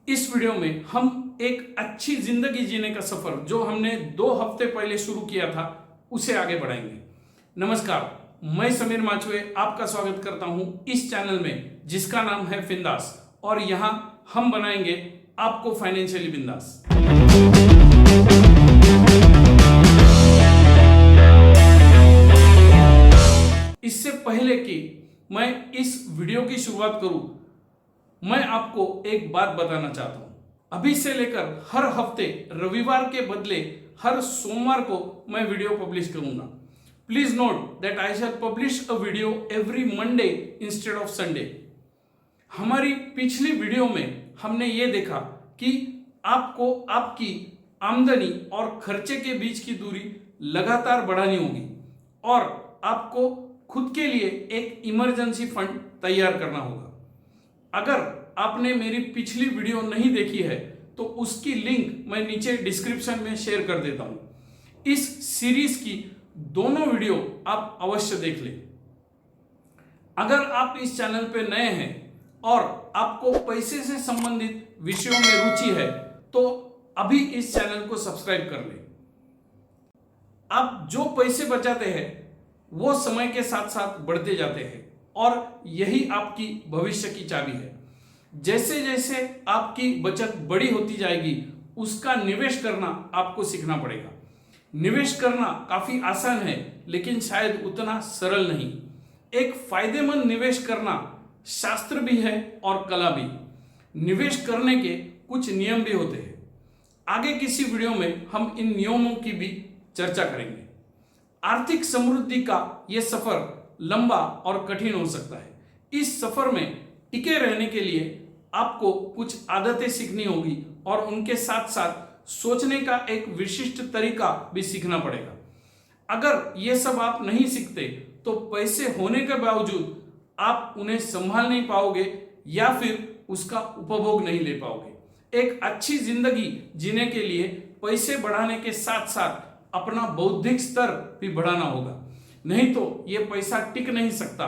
इस वीडियो में हम एक अच्छी जिंदगी जीने का सफर जो हमने 2 हफ्ते पहले शुरू किया था उसे आगे बढ़ाएंगे। नमस्कार, मैं समीर माचवे आपका स्वागत करता हूं इस चैनल में जिसका नाम है फिंदास, और यहां हम बनाएंगे आपको फाइनेंशियली बिंदास। इससे पहले कि मैं इस वीडियो की शुरुआत करूं, मैं आपको एक बात बताना चाहता हूं। अभी से लेकर हर हफ्ते रविवार के बदले हर सोमवार को मैं वीडियो पब्लिश करूंगा। Please note that I shall publish a video every Monday instead of Sunday. हमारी पिछली वीडियो में हमने ये देखा कि आपको आपकी आमदनी और खर्चे के बीच की दूरी लगातार बढ़ानी होगी और आपको खुद के लिए एक इमरजेंसी फंड तैयार करना होगा। अगर आपने मेरी पिछली वीडियो नहीं देखी है तो उसकी लिंक मैं नीचे डिस्क्रिप्शन में शेयर कर देता हूं। इस सीरीज की दोनों वीडियो आप अवश्य देख लें। अगर आप इस चैनल पे नए हैं और आपको पैसे से संबंधित विषयों में रुचि है तो अभी इस चैनल को सब्सक्राइब कर लें। आप जो पैसे बचाते हैं वो समय के साथ साथ बढ़ते जाते हैं और यही आपकी भविष्य की चाबी है। जैसे जैसे आपकी बचत बड़ी होती जाएगी उसका निवेश करना आपको सीखना पड़ेगा। निवेश करना काफी आसान है लेकिन शायद उतना सरल नहीं। एक फायदेमंद निवेश करना शास्त्र भी है और कला भी। निवेश करने के कुछ नियम भी होते हैं। आगे किसी वीडियो में हम इन नियमों की भी चर्चा करेंगे। आर्थिक समृद्धि का यह सफर लंबा और कठिन हो सकता है। इस सफर में टिके रहने के लिए आपको कुछ आदतें सीखनी होगी और उनके साथ साथ सोचने का एक विशिष्ट तरीका भी सीखना पड़ेगा। अगर ये सब आप नहीं सीखते तो पैसे होने के बावजूद आप उन्हें संभाल नहीं पाओगे या फिर उसका उपभोग नहीं ले पाओगे। एक अच्छी जिंदगी जीने के लिए पैसे बढ़ाने के साथ साथ अपना बौद्धिक स्तर भी बढ़ाना होगा, नहीं तो ये पैसा टिक नहीं सकता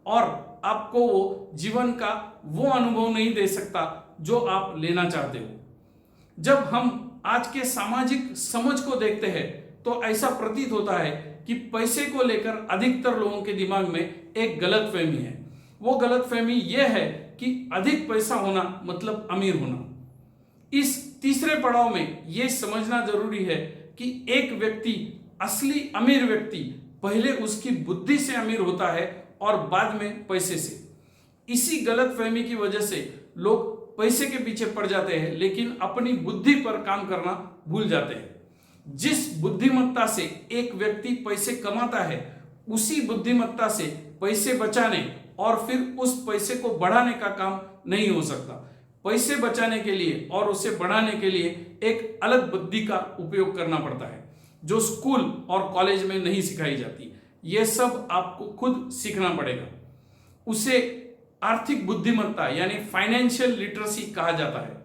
और आपको वो जीवन का वो अनुभव नहीं दे सकता जो आप लेना चाहते हो। जब हम आज के सामाजिक समझ को देखते हैं तो ऐसा प्रतीत होता है कि पैसे को लेकर अधिकतर लोगों के दिमाग में एक गलतफहमी है। वो गलतफहमी यह है कि अधिक पैसा होना मतलब अमीर होना। इस तीसरे पड़ाव में यह समझना जरूरी है कि एक व्यक्ति, असली अमीर व्यक्ति, पहले उसकी बुद्धि से अमीर होता है और बाद में पैसे से। इसी गलतफहमी की वजह से लोग पैसे के पीछे पड़ जाते हैं लेकिन अपनी बुद्धि पर काम करना भूल जाते हैं। जिस बुद्धिमत्ता से एक व्यक्ति पैसे कमाता है उसी बुद्धिमत्ता से पैसे बचाने और फिर उस पैसे को बढ़ाने का काम नहीं हो सकता। पैसे बचाने के लिए और उसे बढ़ाने के लिए एक अलग बुद्धि का उपयोग करना पड़ता है जो स्कूल और कॉलेज में नहीं सिखाई जाती। यह सब आपको खुद सीखना पड़ेगा। उसे आर्थिक बुद्धिमत्ता यानी फाइनेंशियल लिटरेसी कहा जाता है।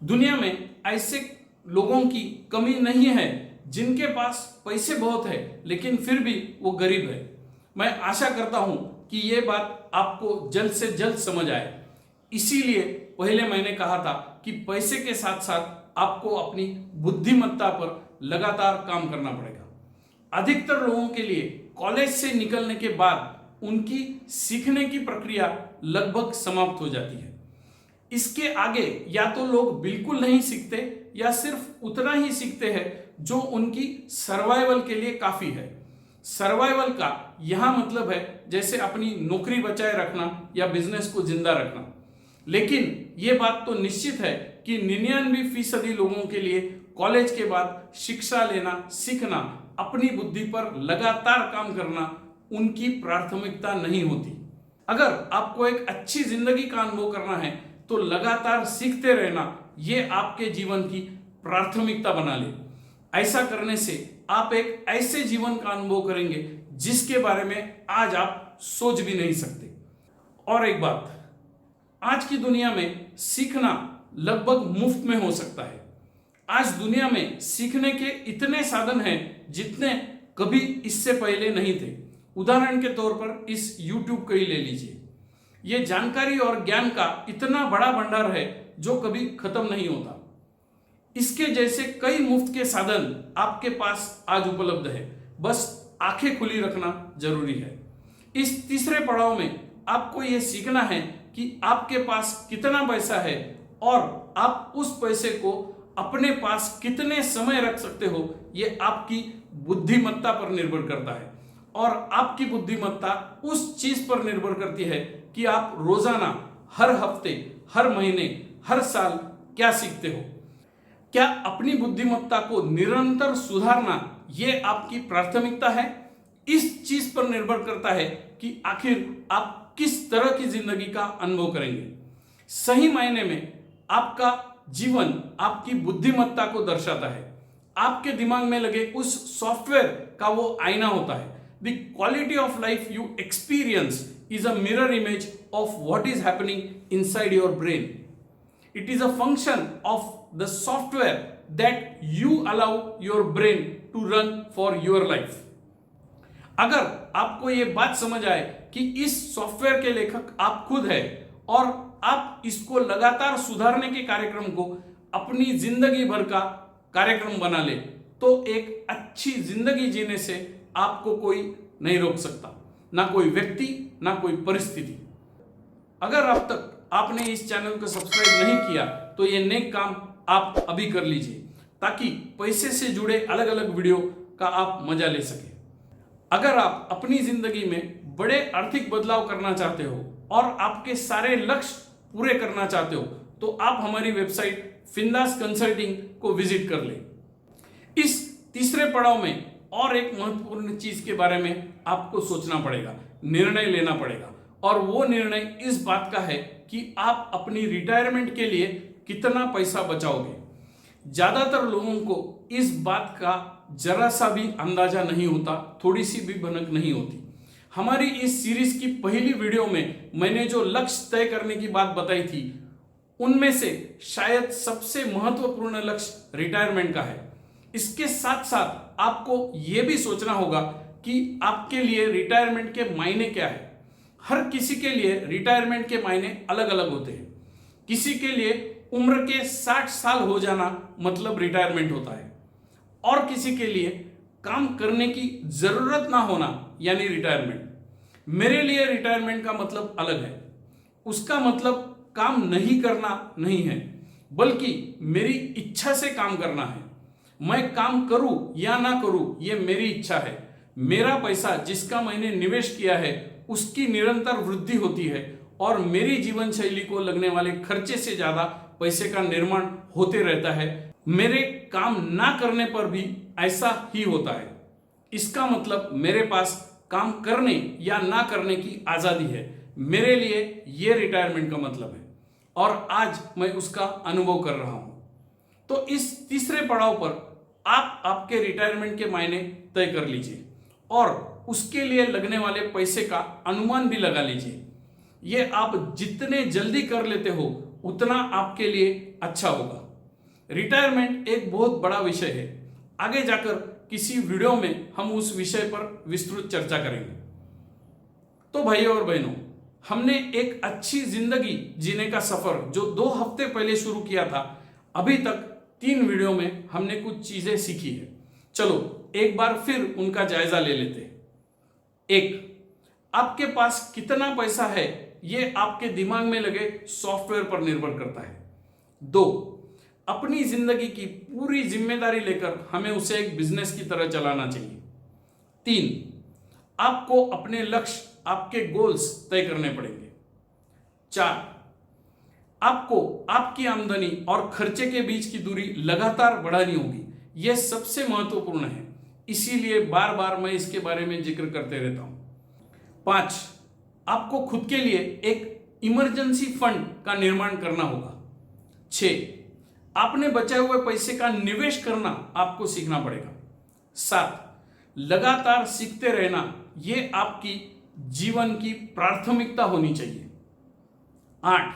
दुनिया में ऐसे लोगों की कमी नहीं है जिनके पास पैसे बहुत है लेकिन फिर भी वो गरीब है। मैं आशा करता हूं कि यह बात आपको जल्द से जल्द समझ आए। इसीलिए पहले मैंने कहा था कि पैसे के साथ साथ आपको अपनी बुद्धिमत्ता पर लगातार काम करना पड़ेगा। अधिकतर लोगों के लिए कॉलेज से निकलने के बाद उनकी सीखने की प्रक्रिया लगभग समाप्त हो जाती है। इसके आगे या तो लोग बिल्कुल नहीं सीखते या सिर्फ उतना ही सीखते हैं जो उनकी सर्वाइवल के लिए काफी है। सर्वाइवल का यहां मतलब है जैसे अपनी नौकरी बचाए रखना या बिजनेस को जिंदा रखना। लेकिन यह बात तो निश्चित है कि 99% लोगों के लिए कॉलेज के बाद शिक्षा लेना, सीखना, अपनी बुद्धि पर लगातार काम करना उनकी प्राथमिकता नहीं होती। अगर आपको एक अच्छी जिंदगी का अनुभव करना है तो लगातार सीखते रहना यह आपके जीवन की प्राथमिकता बना ले। ऐसा करने से आप एक ऐसे जीवन का अनुभव करेंगे जिसके बारे में आज आप सोच भी नहीं सकते। और एक बात, आज की दुनिया में सीखना लगभग मुफ्त में हो सकता है। आज दुनिया में सीखने के इतने साधन हैं जितने कभी इससे पहले नहीं थे। उदाहरण के तौर पर इस YouTube को ही ले लीजिए। यह जानकारी और ज्ञान का इतना बड़ा भंडार है जो कभी खत्म नहीं होता। इसके जैसे कई मुफ्त के साधन आपके पास आज उपलब्ध है, बस आंखें खुली रखना जरूरी है। इस तीसरे पड़ाव में आपको यह सीखना है कि आपके पास कितना पैसा है और आप उस पैसे को अपने पास कितने समय रख सकते हो, यह आपकी बुद्धिमत्ता पर निर्भर करता है। और आपकी बुद्धिमत्ता उस चीज पर निर्भर करती है कि आप रोजाना, हर हफ्ते, हर महीने, हर साल क्या सीखते हो। क्या अपनी बुद्धिमत्ता को निरंतर सुधारना यह आपकी प्राथमिकता है? इस चीज पर निर्भर करता है कि आखिर आप किस तरह की जिंदगी का अनुभव करेंगे। सही मायने में आपका जीवन आपकी बुद्धिमत्ता को दर्शाता है। आपके दिमाग में लगे उस सॉफ्टवेयर का वो आईना होता है। The quality of life you experience is a mirror image of what is happening inside your brain. It is a function of the software that you allow your brain to run for your life. अगर आपको ये बात समझ आए कि इस software के लेखक आप खुद हैं और आप इसको लगातार सुधारने के कार्यक्रम को अपनी जिंदगी भर का कार्यक्रम बना ले, तो एक अच्छी जिंदगी जीने से आपको कोई नहीं रोक सकता, ना कोई व्यक्ति, ना कोई परिस्थिति। अगर अब तक आपने इस चैनल को सब्सक्राइब नहीं किया तो ये नेक काम आप अभी कर लीजिए, ताकि पैसे से जुड़े अलग अलग वीडियो का आप मजा ले सके। अगर आप अपनी जिंदगी में बड़े आर्थिक बदलाव करना चाहते हो और आपके सारे लक्ष्य पूरे करना चाहते हो, तो आप हमारी वेबसाइट फिंदास कंसल्टिंग को विजिट कर लें। इस तीसरे पड़ाव में और एक महत्वपूर्ण चीज के बारे में आपको सोचना पड़ेगा, निर्णय लेना पड़ेगा, और वो निर्णय इस बात का है कि आप अपनी रिटायरमेंट के लिए कितना पैसा बचाओगे। ज्यादातर लोगों को इस बात का जरा सा भी अंदाजा नहीं होता, थोड़ी सी भी भनक नहीं होती। हमारी इस सीरीज की पहली वीडियो में मैंने जो लक्ष्य तय करने की बात बताई थी, उनमें से शायद सबसे महत्वपूर्ण लक्ष्य रिटायरमेंट का है। इसके साथ साथ आपको यह भी सोचना होगा कि आपके लिए रिटायरमेंट के मायने क्या है। हर किसी के लिए रिटायरमेंट के मायने अलग अलग होते हैं। किसी के लिए उम्र के 60 साल हो जाना मतलब रिटायरमेंट होता है, और किसी के लिए काम करने की जरूरत ना होना यानी रिटायरमेंट। मेरे लिए रिटायरमेंट का मतलब अलग है। उसका मतलब काम नहीं करना नहीं है, बल्कि मेरी इच्छा से काम करना है। मैं काम करूं या ना करूं, यह मेरी इच्छा है। मेरा पैसा जिसका मैंने निवेश किया है उसकी निरंतर वृद्धि होती है, और मेरी जीवन शैली को लगने वाले खर्चे से ज्यादा पैसे का निर्माण होते रहता है। मेरे काम ना करने पर भी ऐसा ही होता है। इसका मतलब मेरे पास काम करने या ना करने की आजादी है। मेरे लिए यह रिटायरमेंट का मतलब है, और आज मैं उसका अनुभव कर रहा हूं। तो इस तीसरे पड़ाव पर आप आपके रिटायरमेंट के मायने तय कर लीजिए और उसके लिए लगने वाले पैसे का अनुमान भी लगा लीजिए। यह आप जितने जल्दी कर लेते हो उतना आपके लिए अच्छा होगा। रिटायरमेंट एक बहुत बड़ा विषय है। आगे जाकर किसी वीडियो में हम उस विषय पर विस्तृत चर्चा करेंगे। तो भाइयों और बहनों, हमने एक अच्छी जिंदगी जीने का सफर जो 2 हफ्ते पहले शुरू किया था, अभी तक 3 वीडियो में हमने कुछ चीजें सीखी है। चलो एक बार फिर उनका जायजा ले लेते हैं। 1, आपके पास कितना पैसा है यह आपके दिमाग में लगे सॉफ्टवेयर पर निर्भर करता है। 2, अपनी जिंदगी की पूरी जिम्मेदारी लेकर हमें उसे एक बिजनेस की तरह चलाना चाहिए। 3, आपको अपने लक्ष्य, आपके गोल्स तय करने पड़ेंगे। 4, आपको आपकी आमदनी और खर्चे के बीच की दूरी लगातार बढ़ानी होगी। यह सबसे महत्वपूर्ण है, इसीलिए बार बार मैं इसके बारे में जिक्र करते रहता हूं। 5, आपको खुद के लिए एक इमरजेंसी फंड का निर्माण करना होगा। 6, आपने बचाए हुए पैसे का निवेश करना आपको सीखना पड़ेगा। 7, लगातार सीखते रहना यह आपकी जीवन की प्राथमिकता होनी चाहिए। 8,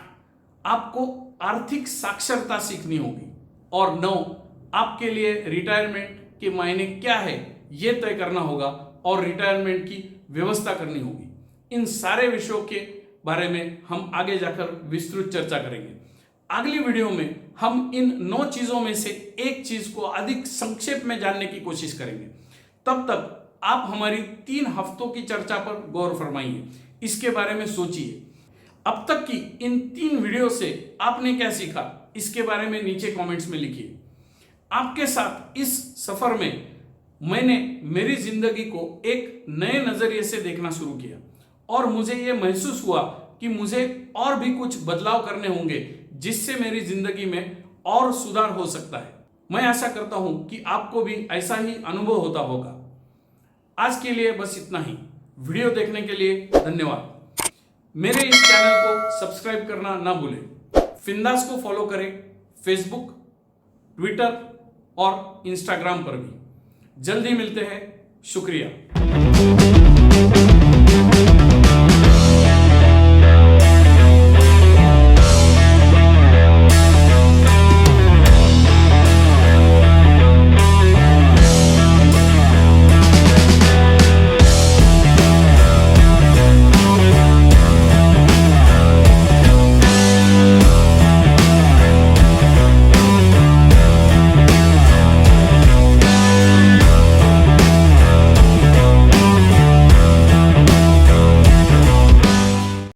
आपको आर्थिक साक्षरता सीखनी होगी। और 9, आपके लिए रिटायरमेंट के मायने क्या है यह तय करना होगा और रिटायरमेंट की व्यवस्था करनी होगी। इन सारे विषयों के बारे में हम आगे जाकर विस्तृत चर्चा करेंगे। अगली वीडियो में हम इन 9 चीजों में से एक चीज को अधिक संक्षेप में जानने की कोशिश करेंगे। तब तक आप हमारी 3 हफ्तों की चर्चा पर गौर फरमाइए, इसके बारे में सोचिए। अब तक की इन 3 वीडियो से आपने क्या सीखा, इसके बारे में नीचे कमेंट्स में लिखिए। आपके साथ इस सफर में मैंने मेरी जिंदगी को एक नए नजरिए से देखना शुरू किया और मुझे यह महसूस हुआ कि मुझे और भी कुछ बदलाव करने होंगे जिससे मेरी जिंदगी में और सुधार हो सकता है। मैं आशा करता हूं कि आपको भी ऐसा ही अनुभव होता होगा। आज के लिए बस इतना ही। वीडियो देखने के लिए धन्यवाद। मेरे इस चैनल को सब्सक्राइब करना ना भूलें। फिंदास को फॉलो करें फेसबुक, ट्विटर और इंस्टाग्राम पर भी। जल्दी मिलते हैं। शुक्रिया।